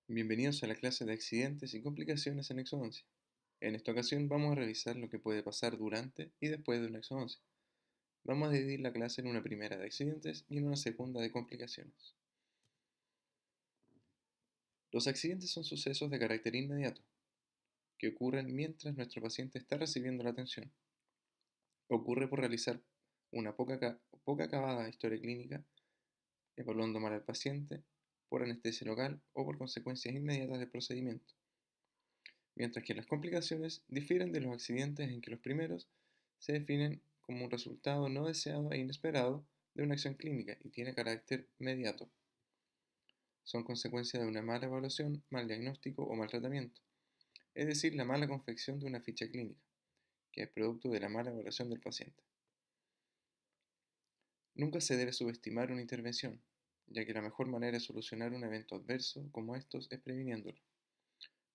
Bienvenidos a la clase de accidentes y complicaciones en exodoncia. En esta ocasión vamos a revisar lo que puede pasar durante y después de una exodoncia. Vamos a dividir la clase en una primera de accidentes y en una segunda de complicaciones. Los accidentes son sucesos de carácter inmediato, que ocurren mientras nuestro paciente está recibiendo la atención. Ocurre por realizar una poca acabada historia clínica, evaluando mal al paciente, por anestesia local o por consecuencias inmediatas del procedimiento. Mientras que las complicaciones difieren de los accidentes en que los primeros se definen como un resultado no deseado e inesperado de una acción clínica y tiene carácter mediato. Son consecuencia de una mala evaluación, mal diagnóstico o mal tratamiento, es decir, la mala confección de una ficha clínica, que es producto de la mala evaluación del paciente. Nunca se debe subestimar una intervención, ya que la mejor manera de solucionar un evento adverso como estos es previniéndolo.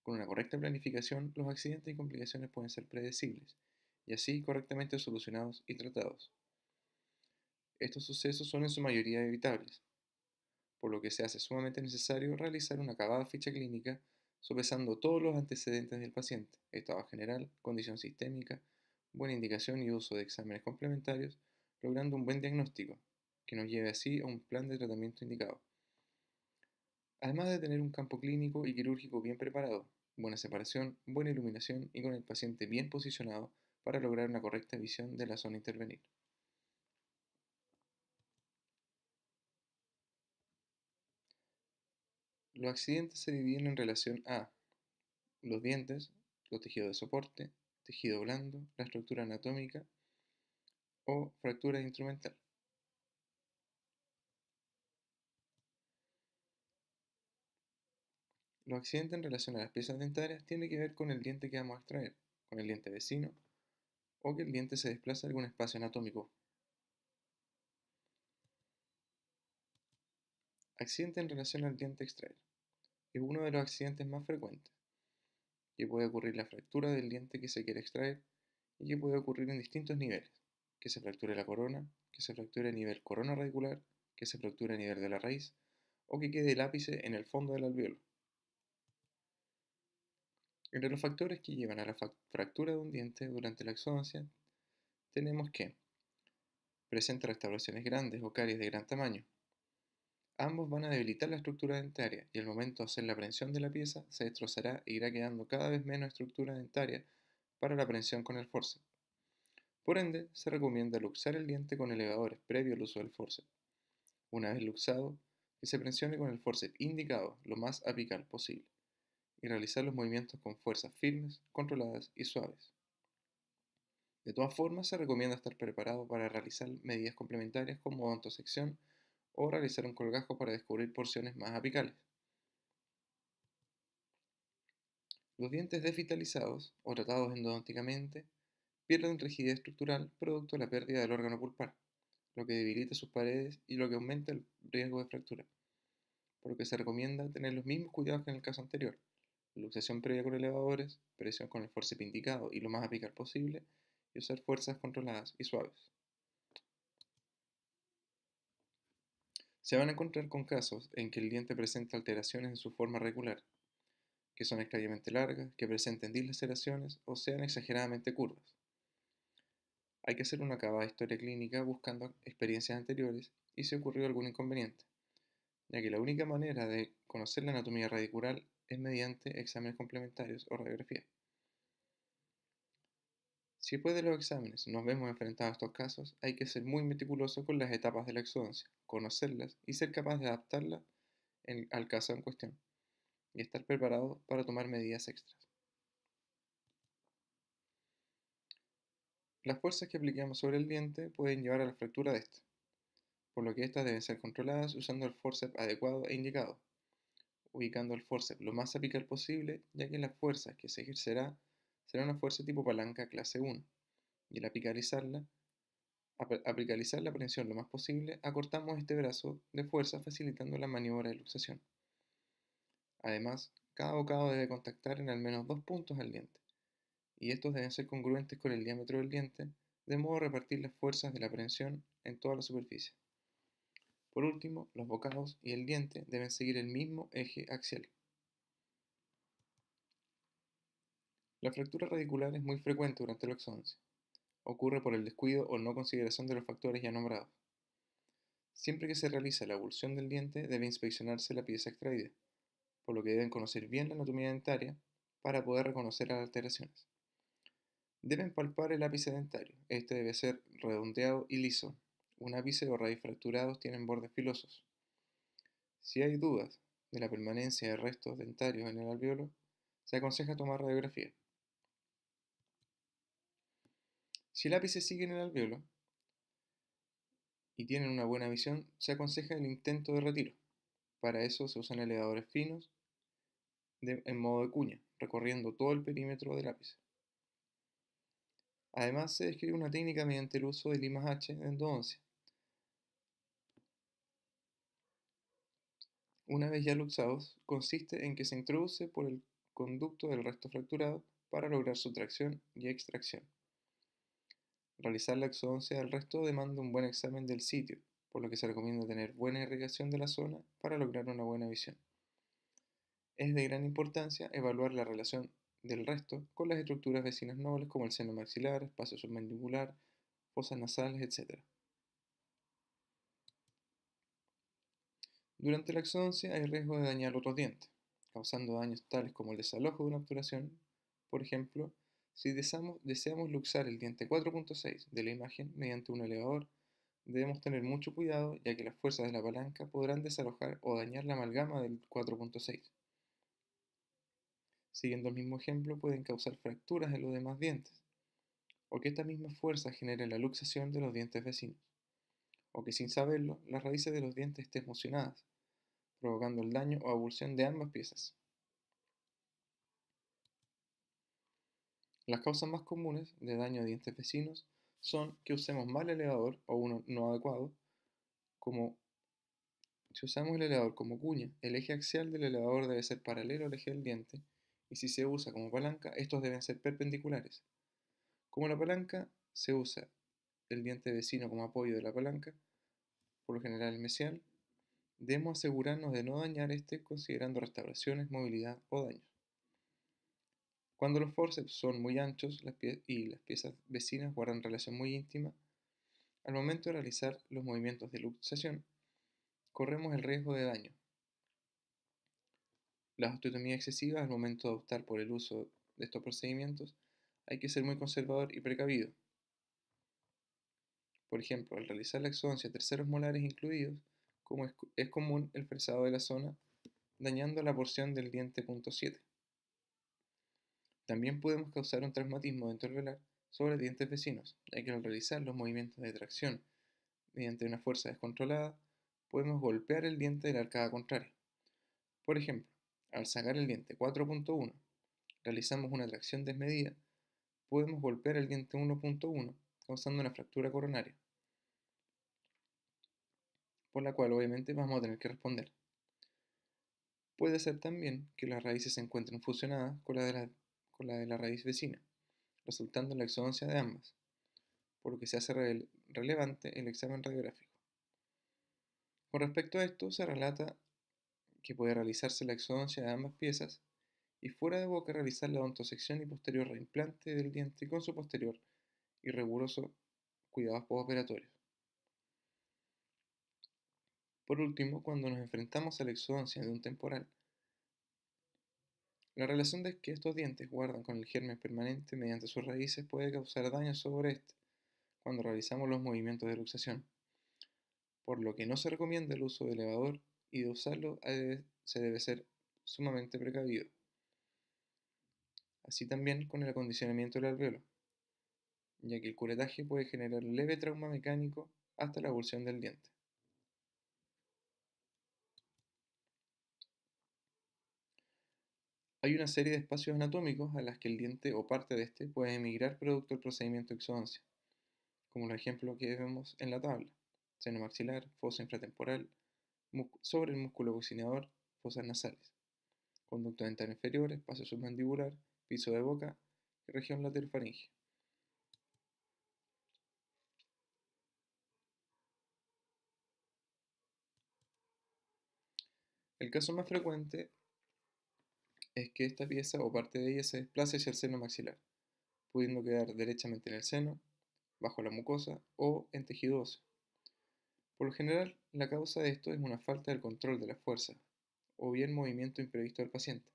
Con una correcta planificación, los accidentes y complicaciones pueden ser predecibles y así correctamente solucionados y tratados. Estos sucesos son en su mayoría evitables, por lo que se hace sumamente necesario realizar una acabada ficha clínica sopesando todos los antecedentes del paciente, estado general, condición sistémica, buena indicación y uso de exámenes complementarios, logrando un buen diagnóstico, que nos lleve así a un plan de tratamiento indicado. Además de tener un campo clínico y quirúrgico bien preparado, buena separación, buena iluminación y con el paciente bien posicionado para lograr una correcta visión de la zona a intervenir. Los accidentes se dividen en relación a los dientes, los tejidos de soporte, tejido blando, la estructura anatómica o fractura instrumental. Los accidentes en relación a las piezas dentarias tienen que ver con el diente que vamos a extraer, con el diente vecino o que el diente se desplaza a algún espacio anatómico. Accidente en relación al diente a extraer. Es uno de los accidentes más frecuentes, que puede ocurrir la fractura del diente que se quiere extraer y que puede ocurrir en distintos niveles, que se fracture la corona, que se fracture a nivel corona radicular, que se fracture a nivel de la raíz o que quede el ápice en el fondo del alveolo. Entre los factores que llevan a la fractura de un diente durante la exodoncia tenemos que presenta restauraciones grandes o caries de gran tamaño. Ambos van a debilitar la estructura dentaria y al momento de hacer la prensión de la pieza se destrozará e irá quedando cada vez menos estructura dentaria para la prensión con el forceps. Por ende, se recomienda luxar el diente con elevadores previo al uso del forceps. Una vez luxado, que se presione con el forceps indicado lo más apical posible y realizar los movimientos con fuerzas firmes, controladas y suaves. De todas formas, se recomienda estar preparado para realizar medidas complementarias como odontosección o realizar un colgajo para descubrir porciones más apicales. Los dientes desvitalizados o tratados endodónticamente pierden rigidez estructural producto de la pérdida del órgano pulpar, lo que debilita sus paredes y lo que aumenta el riesgo de fractura, por lo que se recomienda tener los mismos cuidados que en el caso anterior: luxación previa con elevadores, presión con el forceps indicado y lo más apical posible, y usar fuerzas controladas y suaves. Se van a encontrar con casos en que el diente presenta alteraciones en su forma regular, que son extrañamente largas, que presenten dislaceraciones o sean exageradamente curvas. Hay que hacer una acabada historia clínica buscando experiencias anteriores y si ocurrió algún inconveniente, ya que la única manera de conocer la anatomía radicular es mediante exámenes complementarios o radiografía. Si después de los exámenes nos vemos enfrentados a estos casos, hay que ser muy meticuloso con las etapas de la exodoncia, conocerlas y ser capaz de adaptarlas al caso en cuestión, y estar preparado para tomar medidas extras. Las fuerzas que aplicamos sobre el diente pueden llevar a la fractura de este, por lo que estas deben ser controladas usando el forceps adecuado e indicado, ubicando el forceps lo más apical posible, ya que las fuerzas que se ejercerá será una fuerza tipo palanca clase 1, y al aplicalizar la presión lo más posible, acortamos este brazo de fuerza facilitando la maniobra de luxación. Además, cada bocado debe contactar en al menos dos puntos al diente, y estos deben ser congruentes con el diámetro del diente, de modo a repartir las fuerzas de la prensión en toda la superficie. Por último, los bocados y el diente deben seguir el mismo eje axial. La fractura radicular es muy frecuente durante la exodoncia. Ocurre por el descuido o no consideración de los factores ya nombrados. Siempre que se realiza la abulsión del diente, debe inspeccionarse la pieza extraída, por lo que deben conocer bien la anatomía dentaria para poder reconocer las alteraciones. Deben palpar el ápice dentario. Este debe ser redondeado y liso. Un ápice o raíz fracturados tienen bordes filosos. Si hay dudas de la permanencia de restos dentarios en el alveolo, se aconseja tomar radiografía. Si el ápice sigue en el alveolo y tienen una buena visión, se aconseja el intento de retiro. Para eso se usan elevadores finos en modo de cuña, recorriendo todo el perímetro del ápice. Además, se describe una técnica mediante el uso de limas H de endodoncia. Una vez ya luxados, consiste en que se introduce por el conducto del resto fracturado para lograr su tracción y extracción. Realizar la exodoncia del resto demanda un buen examen del sitio, por lo que se recomienda tener buena irrigación de la zona para lograr una buena visión. Es de gran importancia evaluar la relación del resto con las estructuras vecinas nobles como el seno maxilar, espacio submandibular, fosas nasales, etc. Durante la exodoncia hay riesgo de dañar otros dientes, causando daños tales como el desalojo de una obturación. Por ejemplo, si deseamos luxar el diente 4.6 de la imagen mediante un elevador, debemos tener mucho cuidado ya que las fuerzas de la palanca podrán desalojar o dañar la amalgama del 4.6. Siguiendo el mismo ejemplo, pueden causar fracturas en los demás dientes, o que estas mismas fuerzas generen la luxación de los dientes vecinos, o que sin saberlo, las raíces de los dientes estén fusionadas, provocando el daño o abulsión de ambas piezas. Las causas más comunes de daño a dientes vecinos son que usemos mal el elevador o uno no adecuado, como si usamos el elevador como cuña, el eje axial del elevador debe ser paralelo al eje del diente, y si se usa como palanca, estos deben ser perpendiculares. Como la palanca se usa el diente vecino como apoyo de la palanca, por lo general el mesial, debemos asegurarnos de no dañar este considerando restauraciones, movilidad o daños. Cuando los forceps son muy anchos y las piezas vecinas guardan relación muy íntima, al momento de realizar los movimientos de luxación, corremos el riesgo de daño. La osteotomía excesiva, al momento de optar por el uso de estos procedimientos, hay que ser muy conservador y precavido. Por ejemplo, al realizar la exodoncia a terceros molares incluidos, como es común el fresado de la zona, dañando la porción del diente punto 7. También podemos causar un traumatismo dentoalveolar sobre dientes vecinos, ya que al realizar los movimientos de tracción mediante una fuerza descontrolada, podemos golpear el diente de la arcada contraria. Por ejemplo, al sacar el diente 4.1, realizamos una tracción desmedida, podemos golpear el diente 1.1, causando una fractura coronaria, por la cual obviamente vamos a tener que responder. Puede ser también que las raíces se encuentren fusionadas con la de la raíz vecina, resultando en la exodoncia de ambas, por lo que se hace relevante el examen radiográfico. Con respecto a esto, se relata que puede realizarse la exodoncia de ambas piezas y fuera de boca realizar la odontosección y posterior reimplante del diente con su posterior y riguroso cuidados postoperatorios. Por último, cuando nos enfrentamos a la exodoncia de un temporal, la relación de que estos dientes guardan con el germen permanente mediante sus raíces puede causar daño sobre este cuando realizamos los movimientos de luxación, por lo que no se recomienda el uso de elevador y de usarlo se debe ser sumamente precavido. Así también con el acondicionamiento del alveolo, ya que el curetaje puede generar leve trauma mecánico hasta la abulsión del diente. Hay una serie de espacios anatómicos a las que el diente o parte de este puede emigrar producto del procedimiento de exodoncia, como los ejemplos que vemos en la tabla: seno maxilar, fosa infratemporal, sobre el músculo bucinador, fosas nasales, conducto dental inferior, espacio submandibular, piso de boca y región laterofaringea. El caso más frecuente es que esta pieza o parte de ella se desplace hacia el seno maxilar, pudiendo quedar derechamente en el seno, bajo la mucosa o en tejido óseo. Por lo general, la causa de esto es una falta del control de la fuerza o bien movimiento imprevisto del paciente.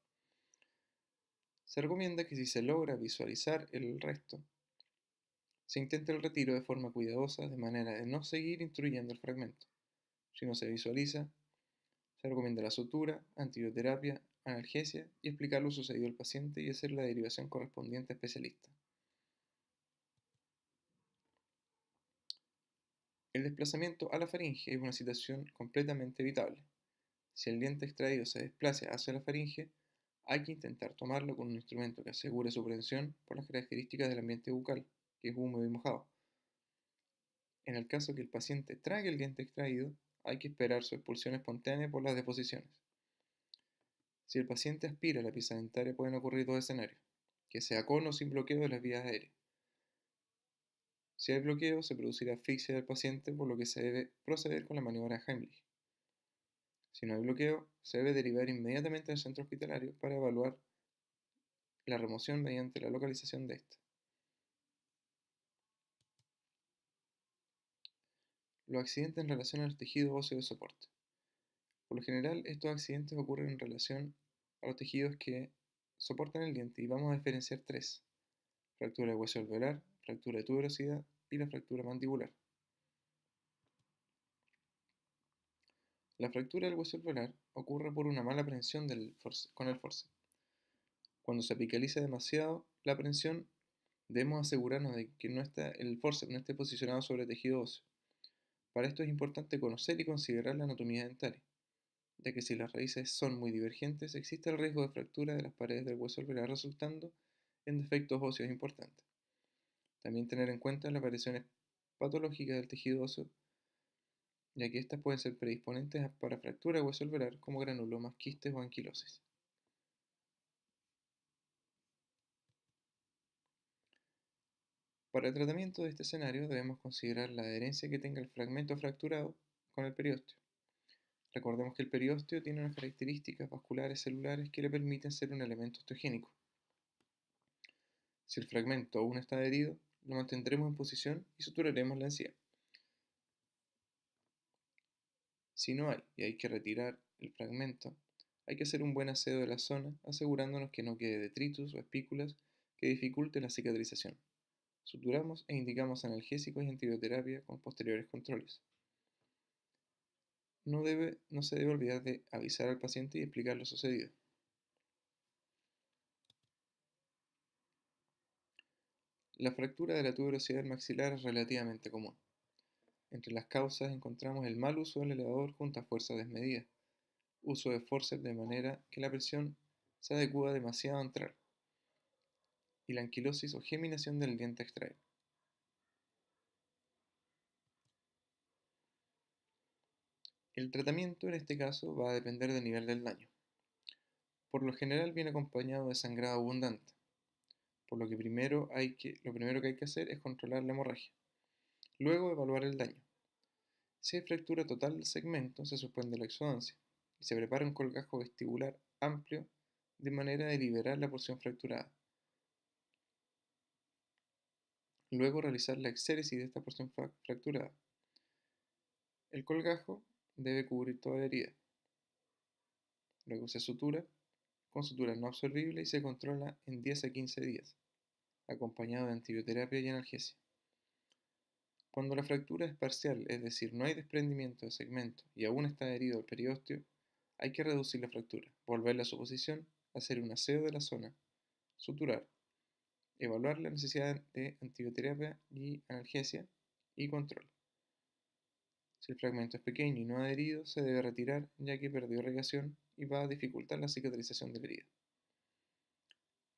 Se recomienda que si se logra visualizar el resto, se intente el retiro de forma cuidadosa de manera de no seguir instruyendo el fragmento. Si no se visualiza, se recomienda la sutura, antibioterapia, analgesia y explicar lo sucedido al paciente y hacer la derivación correspondiente a especialista. El desplazamiento a la faringe es una situación completamente evitable. Si el diente extraído se desplaza hacia la faringe, hay que intentar tomarlo con un instrumento que asegure su prevención por las características del ambiente bucal, que es húmedo y mojado. En el caso que el paciente trague el diente extraído, hay que esperar su expulsión espontánea por las deposiciones. Si el paciente aspira la pieza dentaria, pueden ocurrir dos escenarios: que sea con o sin bloqueo de las vías aéreas. Si hay bloqueo, se producirá asfixia del paciente, por lo que se debe proceder con la maniobra de Heimlich. Si no hay bloqueo, se debe derivar inmediatamente al centro hospitalario para evaluar la remoción mediante la localización de esta. Los accidentes en relación al tejido óseo de soporte. Por lo general, estos accidentes ocurren en relación a los tejidos que soportan el diente y vamos a diferenciar tres: fractura de hueso alveolar, fractura de tuberosidad y la fractura mandibular. La fractura del hueso alveolar ocurre por una mala prensión con el forceps. Cuando se apicaliza demasiado la prensión, debemos asegurarnos de que el forceps no esté posicionado sobre el tejido óseo. Para esto es importante conocer y considerar la anatomía dentaria, ya que si las raíces son muy divergentes, existe el riesgo de fractura de las paredes del hueso alveolar resultando en defectos óseos importantes. También tener en cuenta las variaciones patológicas del tejido óseo, ya que estas pueden ser predisponentes para fractura de hueso alveolar como granulomas, quistes o anquilosis. Para el tratamiento de este escenario debemos considerar la adherencia que tenga el fragmento fracturado con el periósteo. Recordemos que el periósteo tiene unas características vasculares celulares que le permiten ser un elemento osteogénico. Si el fragmento aún está adherido, lo mantendremos en posición y suturaremos la encía. Si no hay y hay que retirar el fragmento, hay que hacer un buen aseo de la zona, asegurándonos que no quede detritus o espículas que dificulten la cicatrización. Suturamos e indicamos analgésicos y antibioterapia con posteriores controles. No se debe olvidar de avisar al paciente y explicar lo sucedido. La fractura de la tuberosidad maxilar es relativamente común. Entre las causas encontramos el mal uso del elevador junto a fuerza desmedida, uso de forceps de manera que la presión se adecua demasiado a entrar, y la anquilosis o geminación del diente extraído. El tratamiento en este caso va a depender del nivel del daño. Por lo general viene acompañado de sangrado abundante, por lo que lo primero que hay que hacer es controlar la hemorragia. Luego evaluar el daño. Si hay fractura total del segmento, se suspende la exodoncia y se prepara un colgajo vestibular amplio de manera de liberar la porción fracturada. Luego realizar la exéresis de esta porción fracturada. El colgajo debe cubrir toda la herida. Luego se sutura con sutura no absorbible y se controla en 10 a 15 días, acompañado de antibioterapia y analgesia. Cuando la fractura es parcial, es decir, no hay desprendimiento de segmento y aún está herido el periósteo, hay que reducir la fractura, volverla a su posición, hacer un aseo de la zona, suturar, evaluar la necesidad de antibioterapia y analgesia y control. Si el fragmento es pequeño y no adherido, se debe retirar ya que perdió irrigación y va a dificultar la cicatrización de la herida.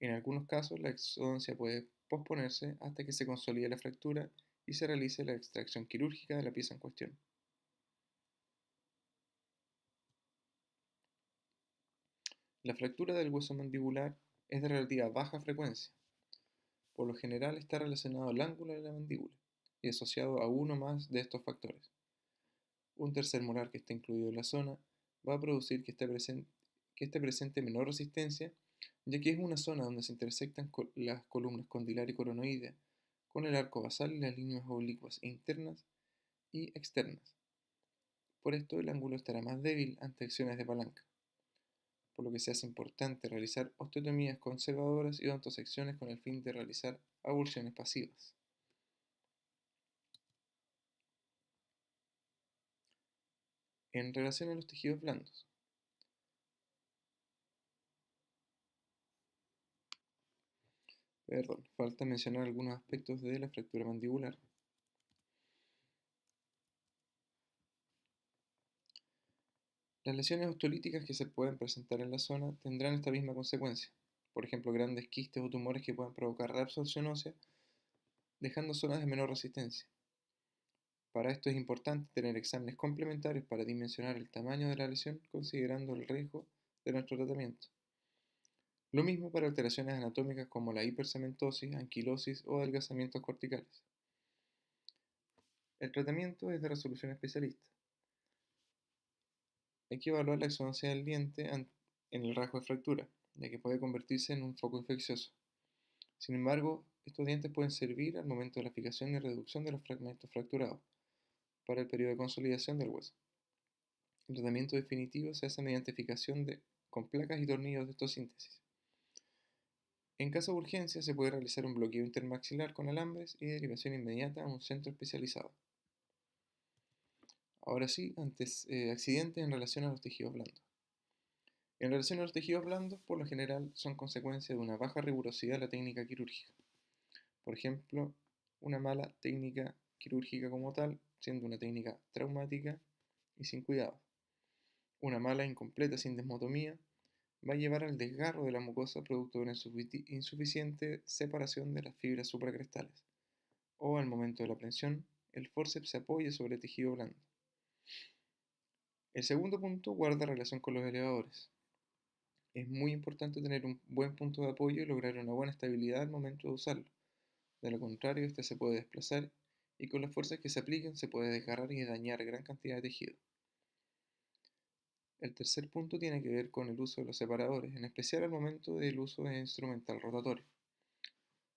En algunos casos, la exodoncia puede posponerse hasta que se consolide la fractura y se realice la extracción quirúrgica de la pieza en cuestión. La fractura del hueso mandibular es de relativa baja frecuencia. Por lo general está relacionado al ángulo de la mandíbula y asociado a uno más de estos factores. Un tercer molar que esté incluido en la zona va a producir que esté presente menor resistencia ya que es una zona donde se intersectan las columnas condilar y coronoidea con el arco basal y las líneas oblicuas internas y externas. Por esto el ángulo estará más débil ante acciones de palanca, por lo que se hace importante realizar osteotomías conservadoras y odontosecciones con el fin de realizar avulsiones pasivas. En relación a los tejidos blandos, falta mencionar algunos aspectos de la fractura mandibular. Las lesiones osteolíticas que se pueden presentar en la zona tendrán esta misma consecuencia, por ejemplo grandes quistes o tumores que puedan provocar reabsorción ósea, dejando zonas de menor resistencia. Para esto es importante tener exámenes complementarios para dimensionar el tamaño de la lesión considerando el riesgo de nuestro tratamiento. Lo mismo para alteraciones anatómicas como la hipercementosis, anquilosis o adelgazamientos corticales. El tratamiento es de resolución especialista. Hay que evaluar la exodoncia del diente en el rasgo de fractura, ya que puede convertirse en un foco infeccioso. Sin embargo, estos dientes pueden servir al momento de la fijación y reducción de los fragmentos fracturados para el periodo de consolidación del hueso. El tratamiento definitivo se hace mediante fijación con placas y tornillos de estosíntesis. En caso de urgencia, se puede realizar un bloqueo intermaxilar con alambres y derivación inmediata a un centro especializado. Ahora sí, accidentes en relación a los tejidos blandos. En relación a los tejidos blandos, por lo general son consecuencia de una baja rigurosidad de la técnica quirúrgica. Por ejemplo, una mala técnica quirúrgica como tal, siendo una técnica traumática y sin cuidado. Una mala incompleta sin desmotomía va a llevar al desgarro de la mucosa producto de una insuficiente separación de las fibras supracrestales, o al momento de la prensión, el fórceps se apoya sobre el tejido blando. El segundo punto guarda relación con los elevadores. Es muy importante tener un buen punto de apoyo y lograr una buena estabilidad al momento de usarlo. De lo contrario, este se puede desplazar y con las fuerzas que se apliquen se puede desgarrar y dañar gran cantidad de tejido. El tercer punto tiene que ver con el uso de los separadores, en especial al momento del uso de instrumental rotatorio.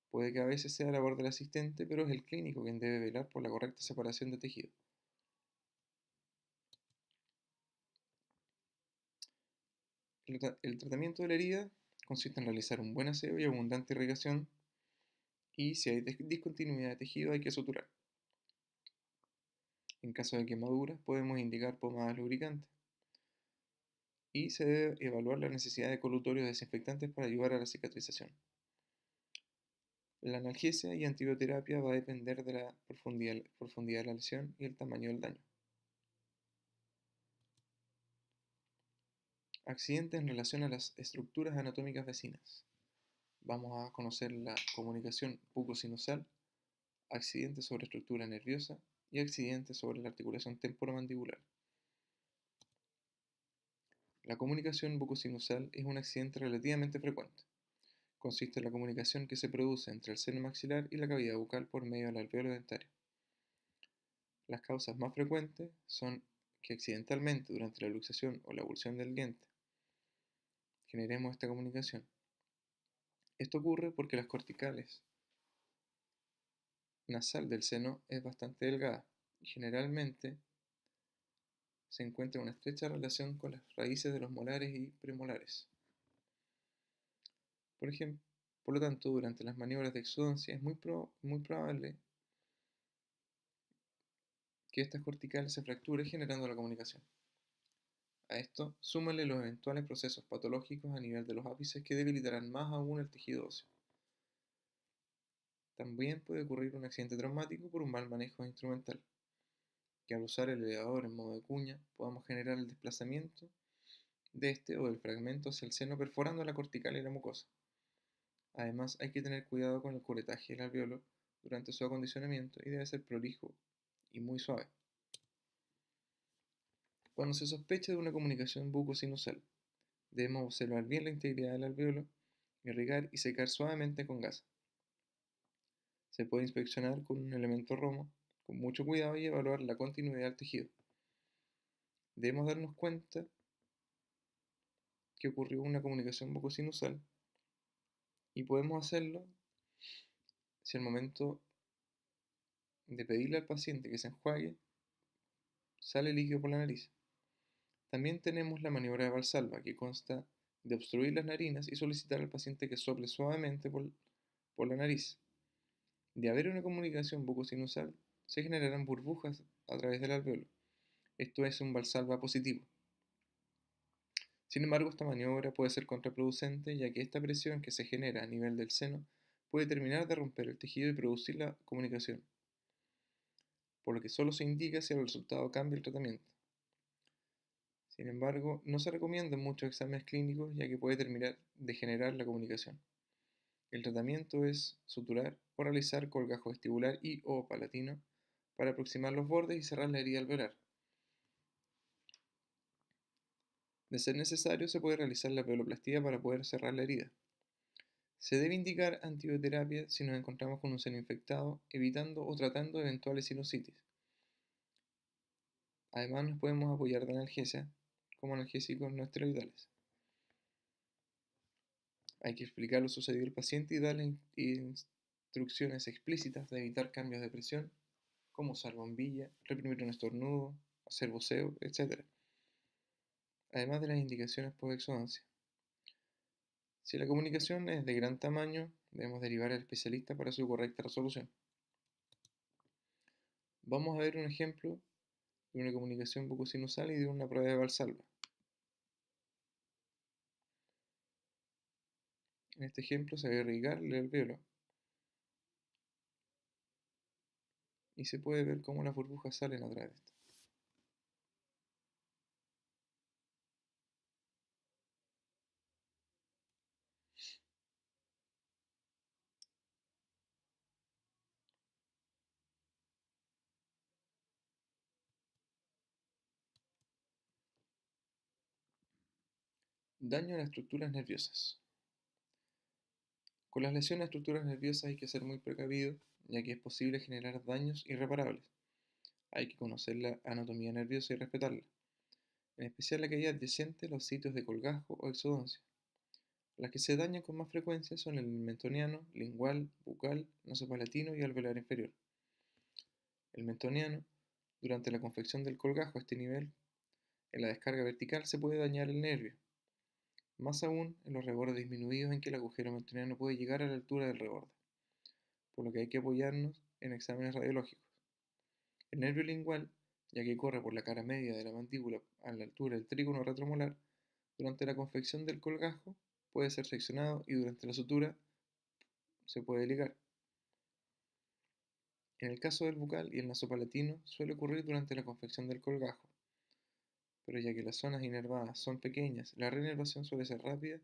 Puede que a veces sea labor del asistente, pero es el clínico quien debe velar por la correcta separación de tejido. El tratamiento de la herida consiste en realizar un buen aseo y abundante irrigación, y si hay discontinuidad de tejido hay que suturar. En caso de quemaduras podemos indicar pomadas lubricantes y se debe evaluar la necesidad de colutorios desinfectantes para ayudar a la cicatrización. La analgesia y antibioterapia va a depender de la profundidad de la lesión y el tamaño del daño. Accidentes en relación a las estructuras anatómicas vecinas. Vamos a conocer la comunicación bucosinusal, accidentes sobre estructura nerviosa y accidentes sobre la articulación temporomandibular. La comunicación bucosinusal es un accidente relativamente frecuente. Consiste en la comunicación que se produce entre el seno maxilar y la cavidad bucal por medio del alveolo dentario. Las causas más frecuentes son que accidentalmente durante la luxación o la abulsión del diente generemos esta comunicación. Esto ocurre porque las corticales nasal del seno es bastante delgada y generalmente se encuentra una estrecha relación con las raíces de los molares y premolares. Por lo tanto, durante las maniobras de exodoncia es muy probable que estas corticales se fracturen generando la comunicación. A esto, súmale los eventuales procesos patológicos a nivel de los ápices que debilitarán más aún el tejido óseo. También puede ocurrir un accidente traumático por un mal manejo instrumental, que al usar el elevador en modo de cuña podamos generar el desplazamiento de este o del fragmento hacia el seno perforando la cortical y la mucosa. Además, hay que tener cuidado con el curetaje del alveolo durante su acondicionamiento y debe ser prolijo y muy suave. Cuando se sospecha de una comunicación bucosinusal, debemos observar bien la integridad del alveolo, irrigar y secar suavemente con gasa. Se puede inspeccionar con un elemento romo con mucho cuidado y evaluar la continuidad del tejido. Debemos darnos cuenta que ocurrió una comunicación bucosinusal Y podemos hacerlo si al momento de pedirle al paciente que se enjuague, sale líquido por la nariz. También tenemos la maniobra de Valsalva, que consta de obstruir las narinas y solicitar al paciente que sople suavemente por la nariz. De haber una comunicación bucosinusal, se generarán burbujas a través del alveolo. Esto es un Valsalva positivo. Sin embargo, esta maniobra puede ser contraproducente, ya que esta presión que se genera a nivel del seno puede terminar de romper el tejido y producir la comunicación, por lo que solo se indica si el resultado cambia el tratamiento. Sin embargo, no se recomiendan muchos exámenes clínicos, ya que puede terminar de generar la comunicación. El tratamiento es suturar o realizar colgajo vestibular y o palatino para aproximar los bordes y cerrar la herida alveolar. De ser necesario, se puede realizar la alveoloplastia para poder cerrar la herida. Se debe indicar antibioterapia si nos encontramos con un seno infectado, evitando o tratando eventuales sinusitis. Además, nos podemos apoyar de analgesia, como analgésicos no esteroidales. Hay que explicar lo sucedido al paciente y darle instrucciones explícitas de evitar cambios de presión, como usar bombilla, reprimir un estornudo, hacer voceo, etc. Además de las indicaciones por exodancia. Si la comunicación es de gran tamaño, debemos derivar al especialista para su correcta resolución. Vamos a ver un ejemplo de una comunicación bucosinusal y de una prueba de Valsalva. En este ejemplo se va a irrigar el alveolo y se puede ver cómo las burbujas salen a través de esto. Daño a las estructuras nerviosas. Con las lesiones a estructuras nerviosas hay que ser muy precavido, ya que es posible generar daños irreparables. Hay que conocer la anatomía nerviosa y respetarla, en especial aquella adyacente a los sitios de colgajo o exodoncia. Las que se dañan con más frecuencia son el mentoniano, lingual, bucal, nasopalatino y alveolar inferior. El mentoniano, durante la confección del colgajo a este nivel, en la descarga vertical se puede dañar el nervio, más aún en los rebordes disminuidos en que el agujero mentoniano puede llegar a la altura del reborde, por lo que hay que apoyarnos en exámenes radiológicos. El nervio lingual, ya que corre por la cara media de la mandíbula a la altura del trígono retromolar, durante la confección del colgajo puede ser seccionado y durante la sutura se puede ligar. En el caso del bucal y el nasopalatino suele ocurrir durante la confección del colgajo, pero ya que las zonas inervadas son pequeñas y la reinervación suele ser rápida,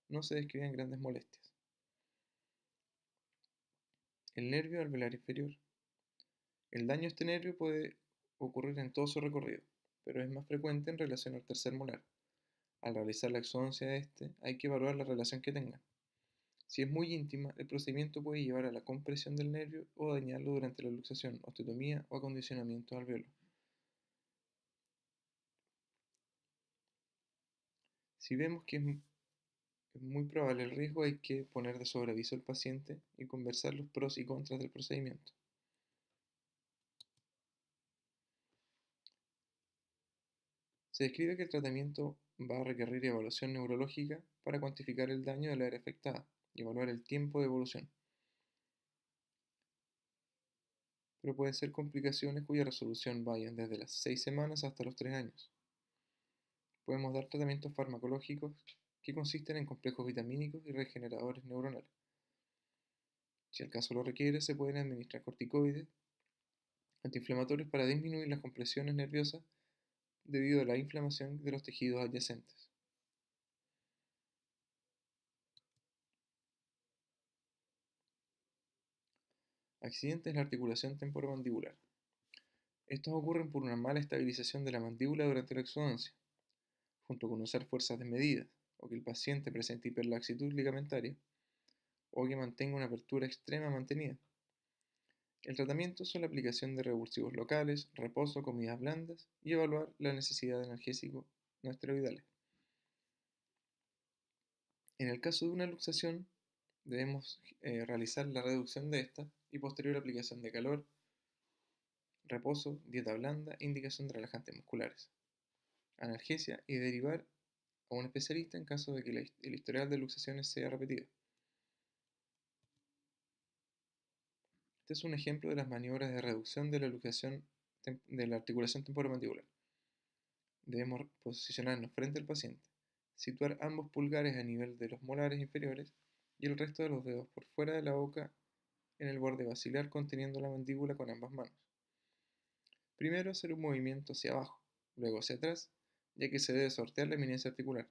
no se describen grandes molestias. El nervio alveolar inferior. El daño a este nervio puede ocurrir en todo su recorrido, pero es más frecuente en relación al tercer molar. Al realizar la exodoncia de este, hay que evaluar la relación que tengan. Si es muy íntima, el procedimiento puede llevar a la compresión del nervio o dañarlo durante la luxación, osteotomía o acondicionamiento al alveolo. Si vemos que es muy probable el riesgo, hay que poner de sobreaviso al paciente y conversar los pros y contras del procedimiento. Se describe que el tratamiento va a requerir evaluación neurológica para cuantificar el daño del área afectada y evaluar el tiempo de evolución. Pero pueden ser complicaciones cuya resolución vayan desde las 6 semanas hasta los 3 años. Podemos dar tratamientos farmacológicos que consisten en complejos vitamínicos y regeneradores neuronales. Si el caso lo requiere, se pueden administrar corticoides, antiinflamatorios para disminuir las compresiones nerviosas debido a la inflamación de los tejidos adyacentes. Accidentes en la articulación temporomandibular. Estos ocurren por una mala estabilización de la mandíbula durante la exodoncia, junto con usar fuerzas desmedidas, o que el paciente presente hiperlaxitud ligamentaria, o que mantenga una apertura extrema mantenida. El tratamiento son la aplicación de revulsivos locales, reposo, comidas blandas y evaluar la necesidad de analgésicos no esteroidales. En el caso de una luxación, Debemos realizar la reducción de esta y posterior aplicación de calor, reposo, dieta blanda e indicación de relajantes musculares, analgesia y derivar a un especialista en caso de que el historial de luxaciones sea repetido. Este es un ejemplo de las maniobras de reducción de la luxación de la articulación temporomandibular. Debemos posicionarnos frente al paciente, situar ambos pulgares a nivel de los molares inferiores y el resto de los dedos por fuera de la boca en el borde basilar conteniendo la mandíbula con ambas manos. Primero hacer un movimiento hacia abajo, luego hacia atrás, ya que se debe sortear la eminencia articular.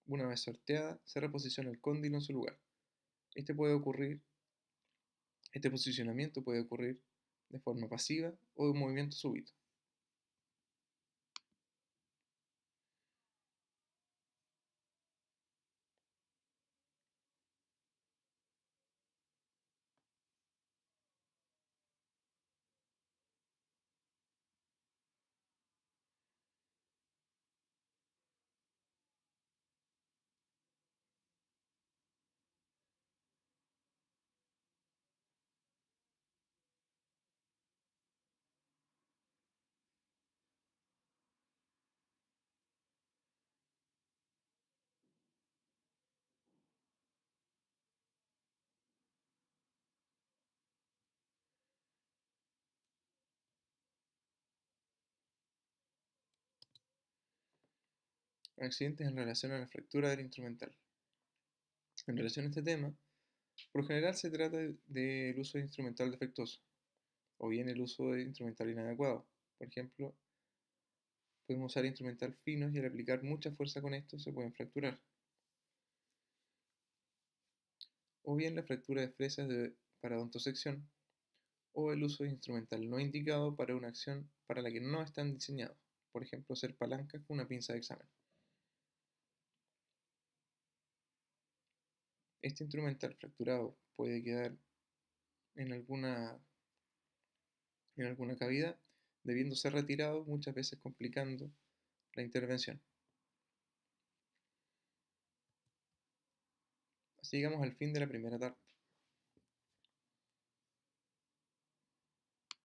Una vez sorteada, se reposiciona el cóndilo en su lugar. Este posicionamiento puede ocurrir de forma pasiva o de un movimiento súbito. Accidentes en relación a la fractura del instrumental. En relación a este tema, por lo general se trata del uso de instrumental defectuoso, o bien el uso de instrumental inadecuado. Por ejemplo, podemos usar instrumental finos y al aplicar mucha fuerza con esto se pueden fracturar. O bien la fractura de fresas de paradontosección, o el uso de instrumental no indicado para una acción para la que no están diseñados. Por ejemplo, hacer palancas con una pinza de examen. Este instrumental fracturado puede quedar en alguna cavidad, debiendo ser retirado, muchas veces complicando la intervención. Así llegamos al fin de la primera